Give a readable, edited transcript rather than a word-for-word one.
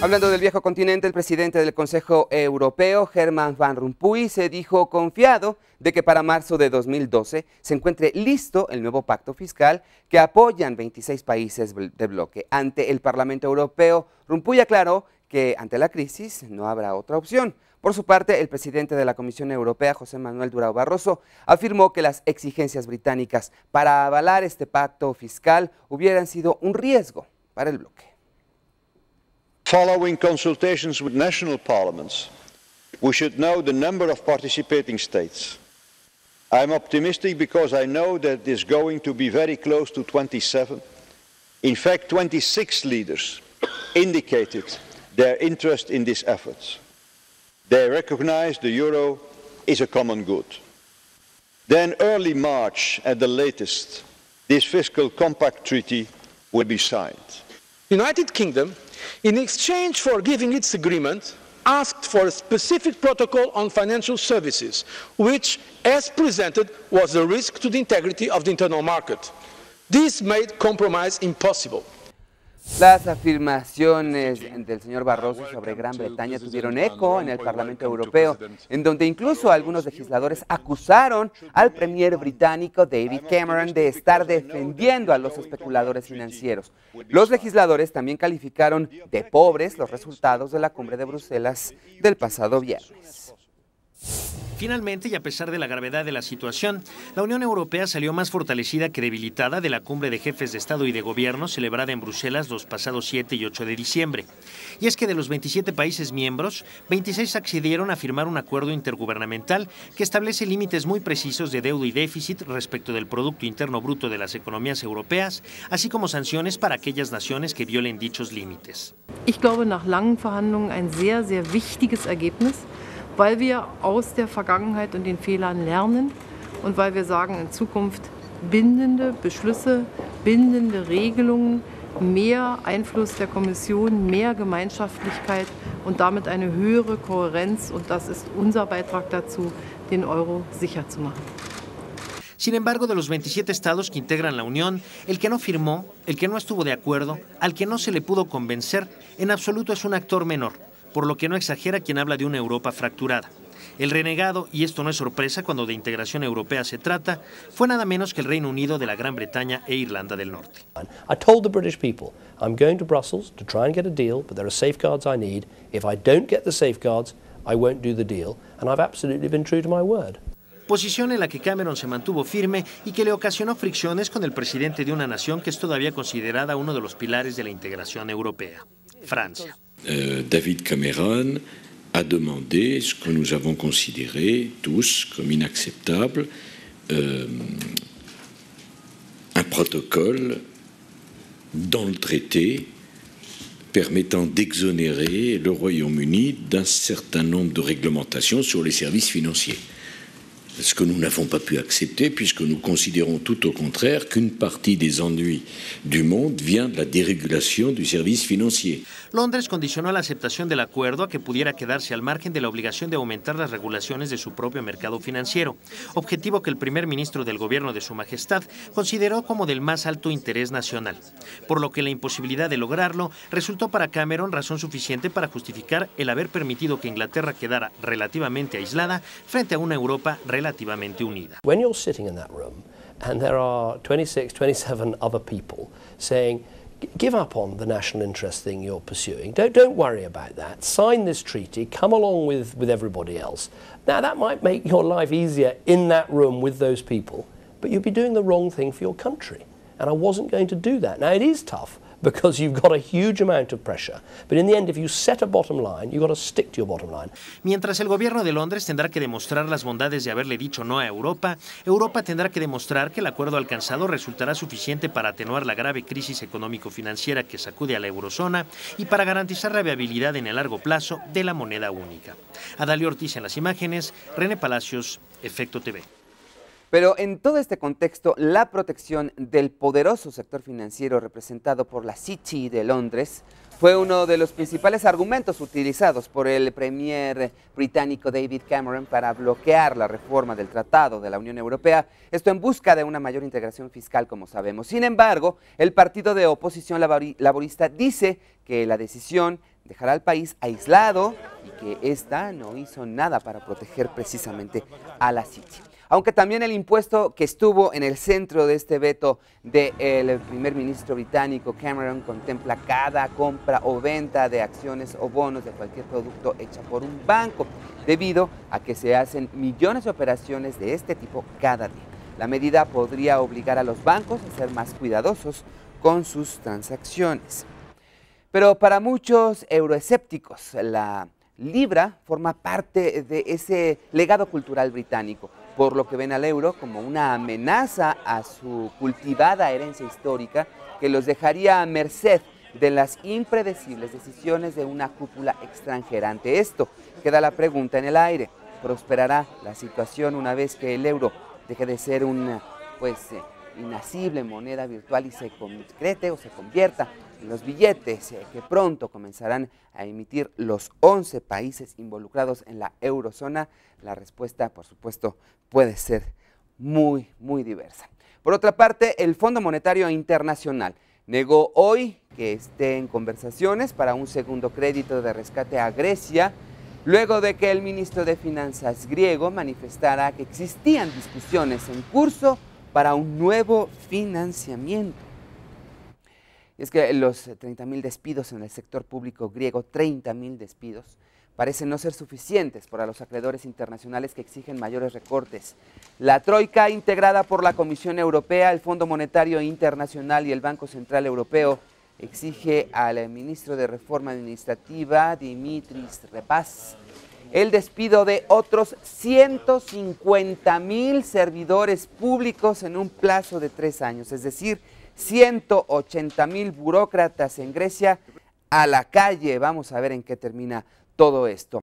Hablando del viejo continente, el presidente del Consejo Europeo, Herman Van Rompuy, se dijo confiado de que para marzo de 2012 se encuentre listo el nuevo pacto fiscal que apoyan 26 países de bloque. Ante el Parlamento Europeo, Rompuy aclaró que ante la crisis no habrá otra opción. Por su parte, el presidente de la Comisión Europea, José Manuel Durão Barroso, afirmó que las exigencias británicas para avalar este pacto fiscal hubieran sido un riesgo para el bloque. Following consultations with national parliaments, we should know the number of participating states. I'm optimistic because I know that it is going to be very close to 27. In fact, 26 leaders indicated their interest in these efforts. They recognize the euro is a common good. Then early March at the latest, this fiscal compact treaty will be signed. The United Kingdom, in exchange for giving its agreement, asked for a specific protocol on financial services, which, as presented, was a risk to the integrity of the internal market. This made compromise impossible. Las afirmaciones del señor Barroso sobre Gran Bretaña tuvieron eco en el Parlamento Europeo, en donde incluso algunos legisladores acusaron al premier británico David Cameron de estar defendiendo a los especuladores financieros. Los legisladores también calificaron de pobres los resultados de la cumbre de Bruselas del pasado viernes. Finalmente, y a pesar de la gravedad de la situación, la Unión Europea salió más fortalecida que debilitada de la cumbre de jefes de Estado y de Gobierno celebrada en Bruselas los pasados 7 y 8 de diciembre. Y es que de los 27 países miembros, 26 accedieron a firmar un acuerdo intergubernamental que establece límites muy precisos de deuda y déficit respecto del Producto Interno Bruto de las economías europeas, así como sanciones para aquellas naciones que violen dichos límites. Ich glaube, nach langen Verhandlungen ein sehr, sehr wichtiges Ergebnis, weil wir aus der Vergangenheit und den Fehlern lernen und weil wir sagen, in Zukunft bindende Beschlüsse, bindende Regelungen, mehr Einfluss der Kommission, mehr Gemeinschaftlichkeit und damit eine höhere Kohärenz. Und das ist unser Beitrag dazu, den Euro sicher zu machen. Sin embargo, de los 27 estados que integran la Unión, el que no firmó, el que no estuvo de acuerdo, al que no se le pudo convencer, en absoluto es un actor menor, por lo que no exagera quien habla de una Europa fracturada. El renegado, y esto no es sorpresa cuando de integración europea se trata, fue nada menos que el Reino Unido de la Gran Bretaña e Irlanda del Norte. I told the British people, I'm going to Brussels to try and get a deal, but there are safeguards I need. If I don't get the safeguards, I won't do the deal. And I've absolutely been true to my word. Posición en la que Cameron se mantuvo firme y que le ocasionó fricciones con el presidente de una nación que es todavía considerada uno de los pilares de la integración europea, Francia. David Cameron a demandé ce que nous avons considéré tous comme inacceptable, un protocole dans le traité permettant d'exonérer le Royaume-Uni d'un certain nombre de réglementations sur les services financiers. Ce que nous n'avons pas pu accepter puisque nous considérons tout au contraire qu'une partie des ennuis du monde vient de la dérégulation du service financier. Londres condicionó la aceptación del acuerdo a que pudiera quedarse al margen de la obligación de aumentar las regulaciones de su propio mercado financiero, objetivo que el primer ministro del gobierno de Su Majestad consideró como del más alto interés nacional, por lo que la imposibilidad de lograrlo resultó para Cameron razón suficiente para justificar el haber permitido que Inglaterra quedara relativamente aislada frente a una Europa relativamente unida. When you're sitting in that room and there are 26, 27 other people saying, give up on the national interest thing you're pursuing. Don't worry about that. Sign this treaty. Come along with everybody else. Now, that might make your life easier in that room with those people, but you'd be doing the wrong thing for your country. And I wasn't going to do that. Now, it is tough because you've got a huge amount of pressure. But in the end, if you set a bottom line, you've got to stick to your bottom line. Mientras el gobierno de Londres tendrá que demostrar las bondades de haberle dicho no a Europa, Europa tendrá que demostrar que el acuerdo alcanzado resultará suficiente para atenuar la grave crisis económico-financiera que sacude a la eurozona y para garantizar la viabilidad en el largo plazo de la moneda única. Adalio Ortiz en las imágenes, René Palacios, Efecto TV. Pero en todo este contexto, la protección del poderoso sector financiero representado por la City de Londres fue uno de los principales argumentos utilizados por el premier británico David Cameron para bloquear la reforma del Tratado de la Unión Europea, esto en busca de una mayor integración fiscal, como sabemos. Sin embargo, el partido de oposición laborista dice que la decisión dejará al país aislado y que ésta no hizo nada para proteger precisamente a la City. Aunque también el impuesto que estuvo en el centro de este veto del primer ministro británico Cameron contempla cada compra o venta de acciones o bonos de cualquier producto hecha por un banco, debido a que se hacen millones de operaciones de este tipo cada día. La medida podría obligar a los bancos a ser más cuidadosos con sus transacciones. Pero para muchos euroescépticos, la libra forma parte de ese legado cultural británico, por lo que ven al euro como una amenaza a su cultivada herencia histórica que los dejaría a merced de las impredecibles decisiones de una cúpula extranjera. Ante esto, queda la pregunta en el aire: ¿prosperará la situación una vez que el euro deje de ser una inasible moneda virtual y se concrete o se convierta en los billetes que pronto comenzarán a emitir los 11 países involucrados en la eurozona? La respuesta, por supuesto, puede ser muy diversa. Por otra parte, el Fondo Monetario Internacional negó hoy que esté en conversaciones para un segundo crédito de rescate a Grecia, luego de que el ministro de Finanzas griego manifestara que existían discusiones en curso para un nuevo financiamiento. Y es que los 30.000 despidos en el sector público griego, 30.000 despidos, parecen no ser suficientes para los acreedores internacionales que exigen mayores recortes. La troika, integrada por la Comisión Europea, el Fondo Monetario Internacional y el Banco Central Europeo, exige al ministro de Reforma Administrativa, Dimitris Repas, el despido de otros 150.000 servidores públicos en un plazo de 3 años, es decir, 180.000 burócratas en Grecia a la calle. Vamos a ver en qué termina todo esto.